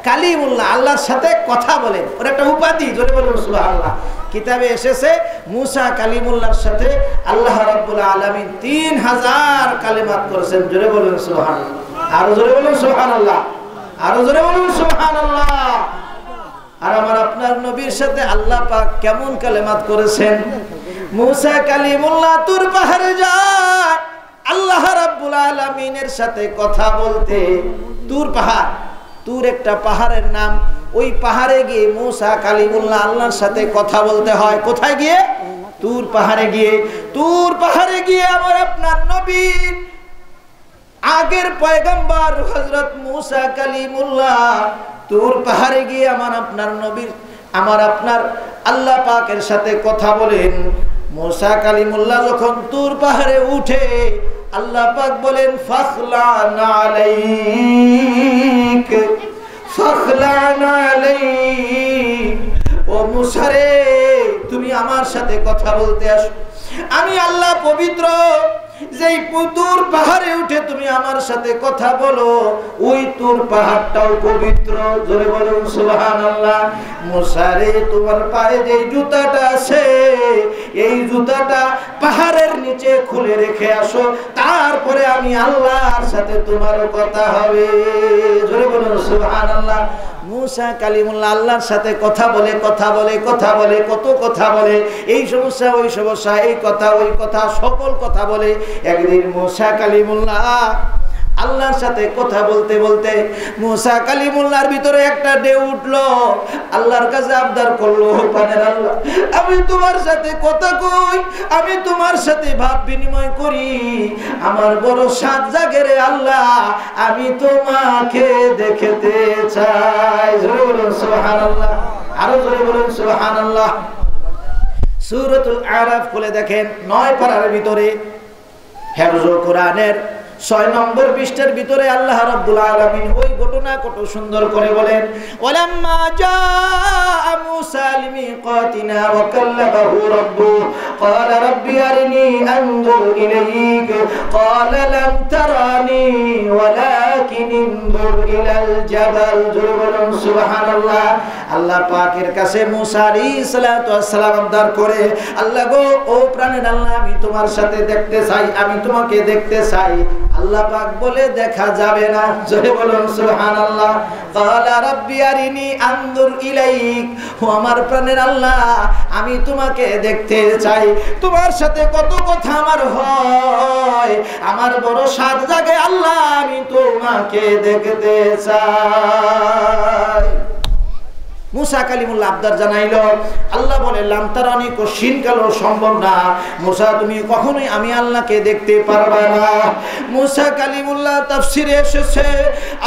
কালিমুল্লাহ, আল্লাহর সাথে কথা বলেন, ওর একটা উপাধি, জোরে বলুন সুবহানাল্লাহ। কিতাবে এসেছে মুসা কালিমুল্লাহর সাথে আল্লাহ রাব্বুল আলামিন 3000 কালিমাত করেছেন, জোরে বলুন সুবহানাল্লাহ। আরো জোরে বলুন সুবহানাল্লাহ, আরো জোরে বলুন সুবহানাল্লাহ। আর আমার আপনার নবীর সাথে আল্লাহ পাক কেমন কালিমাত করেছেন? মুসা কালিমুল্লাহ তুর পাহাড়ে যায় আল্লাহ রাব্বুল আলামিনের সাথে কথা বলতে। তুর পাহাড়, তুর একটা পাহাড়ের নাম। ওই পাহাড়ে গিয়ে মুসা কালিমুল্লাহ আল্লাহর সাথে কথা বলতে হয়। কোথায় গিয়ে? তুর পাহাড়ে গিয়ে। তুর পাহাড়ে গিয়ে আমার আপনার নবীর আগের পয়গম্বর হযরত মুসা কালিমুল্লাহ তুর পাহাড়ে গিয়ে আমার আপনার নবীর, আমার আপনার আল্লাহ পাকের সাথে কথা বলেন। মুসা কালিমুল্লাহ যখন তুর পাহাড়ে উঠে, আল্লাহ পাক বলেন ফাখলানা আলাইক, ফাখলানা আলাইক। ও মুসা রে, তুমি আমার সাথে কথা বলতে আসো। আমি আল্লাহ পবিত্র, যেই তুর পাহাড়ে উঠে তুমি আমার সাথে কথা বলো, ওই তুর পাহাড়টাও পবিত্র, জোরে বলুন সুবহানাল্লাহ। মুসা রে, তোমার পায়ে যে জুতাটা আছে, এই জুতাটা পাহাড়ের নিচে খুলে রেখে আসো, তারপরে আমি আল্লাহর সাথে তোমার কথা হবে, জোরে বলুন সুবহানাল্লাহ। মুসা কালিমুল্লাহ আল্লাহর সাথে কথা বলে, কথা বলে, কথা বলে, কত কথা বলে, এই সমস্যা ওই সমস্যা, এই কথা ওই কথা, সকল কথা বলে। একদিন মুসা কালিমুল্লাহ আল্লাহর সাথে কথা বলতে বলতে মুসা কালিমুল্লাহর ভিতরে একটা ঢেউ উঠলো। আল্লাহর কাছে আবদার করলো, পানের আল্লাহ, আমি তোমার সাথে কথা কই, আমি তোমার সাথে ভাব বিনিময় করি, আমার বড় সাত জাগে রে আল্লাহ, আমি তোমাকে দেখতে চাই। জোরে বলুন সুবহানাল্লাহ, আরো জোরে বলুন সুবহানাল্লাহ। সূরাতুল আরাফ খুলে দেখেন, 9 পারার ভিতরে হেফজুল কোরআনের 6 নম্বর পৃষ্ঠার ভিতরে আল্লাহ রাব্বুল আলামিন ওই ঘটনা কত সুন্দর করে বলেন, ওয়ালাম্মা জাআ মূসা লিমিকাতিনা ওয়া কাল্লামাহু রাব্বুহু ক্বালা রাব্বি আরিনি আনজুর ইলাইক ক্বালা লাম তারানি ওয়ালাকিন ইনজুর ইলাল জাবাল। জোরে বলুন সুবহানাল্লাহ। আল্লাহ পাকের কাছে মূসা আলাইহিস সালাতু ওয়াস সালাম আবদার করে, আল্লাহ গো, ও প্রাণের আল্লাহ, আমি তোমার সাথে দেখতে চাই, আমি তোমাকে দেখতে চাই। আল্লাহ পাক বলে, দেখা যাবে না। জোরে বলুন সুবহানাল্লাহ। ক্বালা রাব্বি আরিনি আনজুর ইলাইক, ও আমার প্রাণের আল্লাহ, আমি তোমাকে দেখতে চাই, তোমার সাথে কত কথা আমার হয়, আমার বড় সাদ জাগে আল্লাহ, আমি তোমাকে দেখতে চাই। মুসা কালিমুল্লাহ আবদার জানাইলো। আল্লাহ বলে, লাম তারানি, কোশ্চিন কালো সম্ভব না মুসা, তুমি কখনোই আমি আল্লাহকে দেখতে পারবা না। মুসা কালিমুল্লাহ তাফসিরে এসেছে,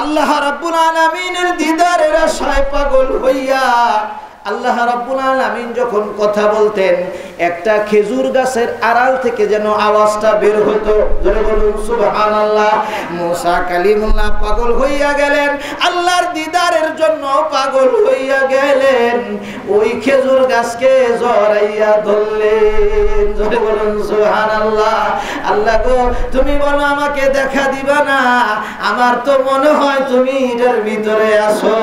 আল্লাহ রাব্বুল আলামিনের দিদারের আশায় পাগল হইয়া আল্লাহ রাব্বুল আলামিন যখন কথা বলতেন, একটা খেজুর গাছের আড়াল থেকে যেন আওয়াজটা বের হতো। জোরে বলুন সুবহানাল্লাহ। মুসা কালিমুল্লাহ পাগল হইয়া গেলেন, আল্লাহর দিদারের জন্য পাগল হইয়া গেলেন, ওই খেজুর গাছকে জড়াইয়া ধরলেন। জোরে বলুন সুবহানাল্লাহ। আল্লাহ গো, তুমি বলো আমাকে দেখা দিবা না, আমার তো মনে হয় তুমি এর ভিতরে আছো।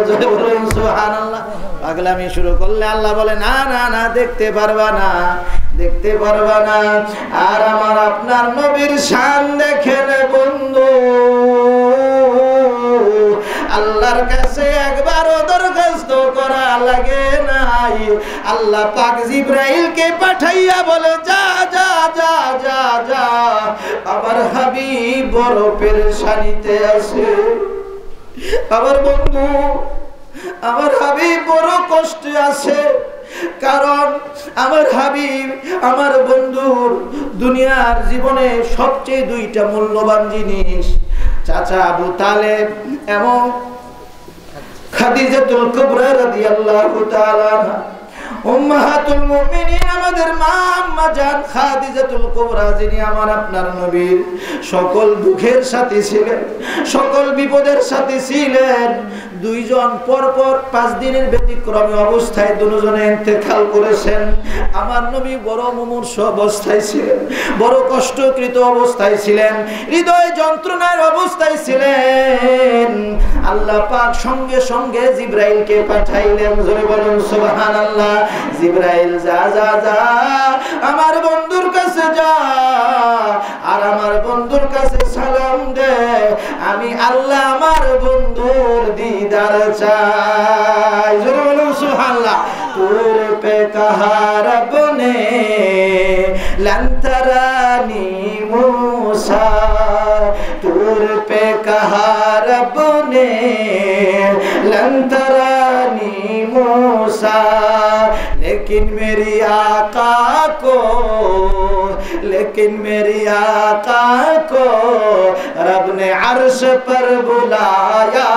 জোরে বলুন সুবহানাল্লাহ। পাগলামি শুরু করলে আল্লাহ বলে, না না না, দেখতে পারবা না, দেখতে পারবা না। আর আমার আপনার নবীর শান দেখেন বন্ধু, আল্লাহর কাছে একবারও দরখাস্ত করা লাগে নাই। আল্লাহ পাক জিবরাইলকে পাঠাইয়া বলে, যা যা যা যা যা, আমার হাবিব বড় পেরেশানিতে আছে। আমার বন্ধু, আমার হাবিব বড় কষ্টে আছে, কারণ আমার হাবিব, আমার বন্ধুর দুনিয়ার জীবনে সবচেয়ে 2টা মূল্যবান জিনিস, চাচা আবু তালেব এবং খাদিজাতুল কুবরা রাদিয়াল্লাহু তাআলা আনহা, উম্মাহাতুল মুমিনিন, আমাদের মা আম্মা জান খাদিজাতুল কুবরা, যিনি আমার আপনার নবীর সকল দুঃখের সাথী ছিলেন, সকল বিপদের সাথী ছিলেন। দুইজন পরপর 5 দিনের ব্যতিক্রমী অবস্থায় দুজনে ইন্তেকাল করেছেন। আমার নবী বড় মুমূর্ষ অবস্থায় ছিলেন, বড় কষ্টকৃত অবস্থায় ছিলেন, হৃদয় যন্ত্রণার অবস্থায় ছিলেন। আল্লাহ পাক সঙ্গে সঙ্গে জিবরাইলকে পাঠাইলেন। জোরে বলুন সুবহানাল্লাহ। জিবরাইল যা যা যা আমার বন্ধুর কাছে যা, আর আমার বন্ধুর কাছে সালাম দে, আমি আল্লাহ আমার বন্ধুর দিদার চাই। জোরে বলুন সুবহানাল্লাহ। তুর পে কাহা রব নে লন্তরানি मूसा, तुर पे कहा रब ने लंतरानी मूसा, लेकिन मेरी आका को रब ने अर्श पर बुलाया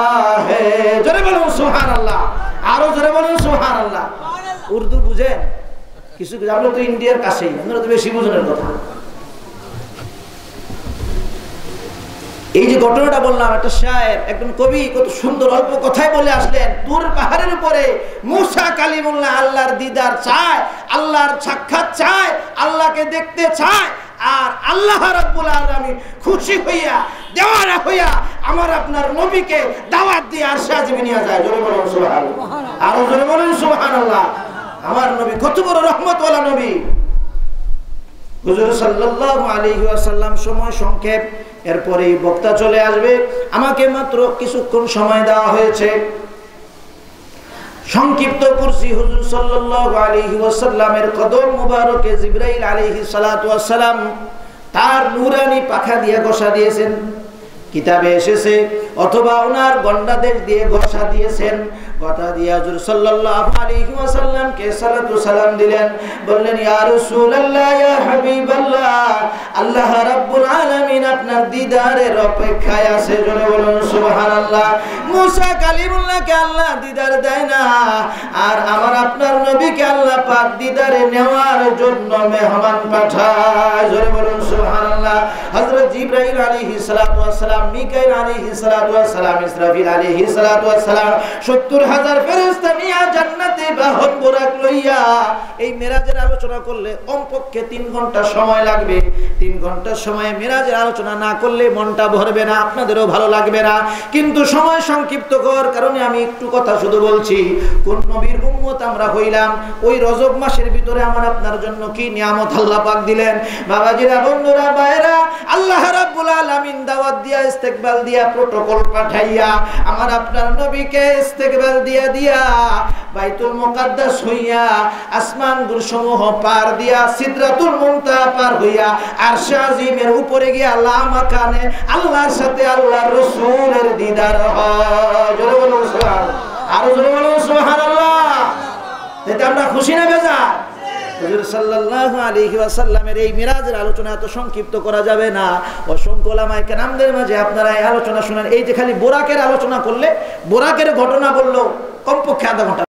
है। जोरे बोलो सुभान अल्लाह, आरो जोरे बोलो सुभान अल्लाह। उर्दू बुझे কিছু কিছু, আমরা তো ইন্ডিয়ার কাছেই, আপনারা তো বেশি বুঝনের কথা। এই যে ঘটনাটা বললাম, একটা শায়ের, একজন কবি কত সুন্দর অল্প কথায় বলে আসলেন। তুর পাহাড়ের উপরে মুসা কালিমুল্লাহ আল্লাহর দিদার চায়, আল্লাহর সাক্ষাৎ চায়, আল্লাহকে দেখতে চায়। আর আল্লাহ রাব্বুল আলামিন খুশি হইয়া, দেওয়ানা হইয়া আমার আপনার নবীকে দাওয়াত দিয়ে আরশে আজিমে নিয়ে যায়। জোরে বলুন সুবহানাল্লাহ, আর জোরে বলুন সুবহানাল্লাহ। আমার নবী কত বড় রহমতওয়ালা নবী। হুজুর সাল্লাল্লাহু আলাইহি ওয়াসাল্লাম, সময় সংক্ষেপ, এরপরেই বক্তা চলে আসবে। আমাকে মাত্র কিছুক্ষণ সময় দেওয়া হয়েছে, সংক্ষিপ্ত করছি। হুজুর সাল্লাল্লাহু আলাইহি ওয়াসাল্লামের কদম মুবারকে জিবরাইল আলাইহিস সালাতু ওয়াস সালাম তার নূরানি পাখা দিয়ে ঘষা দিয়েছেন, কিতাবে এসেছে, অথবা ওনার গন্ডাদেশ দিয়ে ঘষা দিয়েছেন। কথা দিয়ে হুজুর সাল্লাল্লাহু আলাইহি ওয়াসাল্লামকে সালাতু সালাম দিলেন, বললেন ইয়া রাসূলুল্লাহ, ইয়া হাবিবাল্লাহ, আল্লাহ রাব্বুল আলামিন আপনার দিদারের অপেক্ষায় আছে। জোরে বলুন সুবহানাল্লাহ। মুসা কালিমুল্লাহকে আল্লাহ দিদার দেয় না, আর আমার আপনার নবীকে আল্লাহ পাক দিদারে নেওয়ার জন্য মেহমান পাঠায়। জোরে বলুন সুবহানাল্লাহ। হযরত জিবরাইল আলাইহিস সালাতু ওয়াস সালাম, মিকাইল আলাইহিস সালাতু ওয়াস সালাম, ইসরাফিল আলাইহিস সালাতু ওয়াস সালাম 70,000 ফেরেশতা নিয়ে জান্নাতে বাহন বোরাক লইয়া এই মেরাজের আলোচনা করলে কমপক্ষে 3 ঘন্টা সময় লাগবে। 3 ঘন্টার সময় মেরাজের আলোচনা না করলে মনটা ভরবে না, আপনাদেরও ভালো লাগবে না। কিন্তু সময় সংক্ষিপ্ত করার কারণে আমি একটু কথা শুধু বলছি। কোন নবীর উম্মত আমরা হইলাম? ওই রজব মাসের ভিতরে আমার আপনার জন্য কি নিয়ামত আল্লাহ পাক দিলেন। বাবাজিরা, বন্ধুরা, ভাইরা, আল্লাহ রাব্বুল আলামিন দাওয়াত দিয়া, ইস্তেকবাল দিয়া, প্রটোকল পাঠাইয়া আমার আপনার নবীকে ইস্তেকবাল দিয়া দিয়া বাইতুল মুকাদ্দাস হইয়া, আসমান গুরসমূহ পার দিয়া, সিদরাতুল মুনতাহা পার হইয়া আরশে আজিমের উপরে গিয়া লা মাকানে আল্লাহর সাথে আল্লাহর রাসূলের দিদার হয়। জোরে বলুন সুবহানাল্লাহ, আর জোরে বলুন সুবহানাল্লাহ। এতে আমরা খুশি না বেজার? হুজুর সাল্লাল্লাহু আলাইহি ওয়াসাল্লামের এই মিরাজের আলোচনা এত সংক্ষিপ্ত করা যাবে না। অসংখ্য উলামায়ে কেরামদের মাঝে আপনারা এই আলোচনা শুনেন। এই যে খালি বোরাকের আলোচনা করলে, বোরাকের ঘটনা বললো কমপক্ষে আধা ঘন্টা।